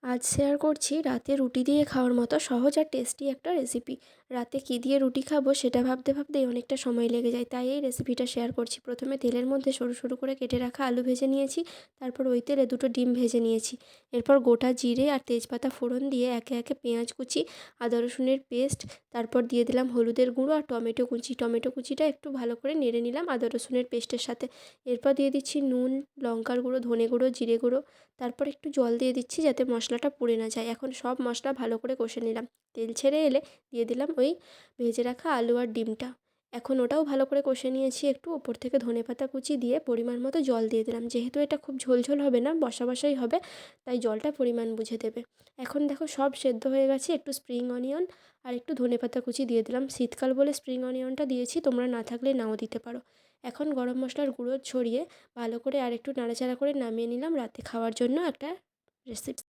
আজ শেয়ার করছি রাতে রুটি দিয়ে খাওয়ার মতো সহজ আর টেস্টি একটা রেসিপি। রাতে কী দিয়ে রুটি খাবো সেটা ভাবতে ভাবতেই অনেকটা সময় লেগে যায়, তাই এই রেসিপিটা শেয়ার করছি। প্রথমে তেলের মধ্যে সরু সরু করে কেটে রাখা আলু ভেজে নিয়েছি, তারপর ওই তেলে দুটো ডিম ভেজে নিয়েছি। এরপর গোটা জিরে আর তেজপাতা ফোড়ন দিয়ে একে একে পেঁয়াজ কুচি, আদা রসুনের পেস্ট, তারপর দিয়ে দিলাম হলুদের গুঁড়ো আর টমেটো কুচি। টমেটো কুচিটা একটু ভালো করে নেড়ে নিলাম আদা রসুনের পেস্টের সাথে। এরপর দিয়ে দিচ্ছি নুন, লঙ্কার গুঁড়ো, ধনে গুঁড়ো, জিরে গুঁড়ো, তারপর একটু জল দিয়ে দিচ্ছি যাতে মশলাটা পুড়ে না যায়। এখন সব মশলা ভালো করে কষে নিলাম। তেল ছেড়ে এলে দিয়ে দিলাম ওই ভেজে রাখা আলু আর ডিমটা। এখন ওটাও ভালো করে কষে নিয়েছি একটু। ওপর থেকে ধনেপাতা কুচি দিয়ে পরিমাণ মতো জল দিয়ে দিলাম। যেহেতু এটা খুব ঝোল হবে না, বসা বসাই হবে, তাই জলটা পরিমাণ বুঝে দেবে। এখন দেখো সব সেদ্ধ হয়ে গেছে। একটু স্প্রিং অনিয়ন আর একটু ধনেপাতা কুচি দিয়ে দিলাম। শীতকাল বলে স্প্রিং অনিয়নটা দিয়েছি, তোমরা না থাকলে নাও দিতে পারো। এখন গরম মশলার গুঁড়ো ছড়িয়ে ভালো করে আর একটু নাড়াচাড়া করে নামিয়ে নিলাম রাতে খাওয়ার জন্য একটা রেসিপি।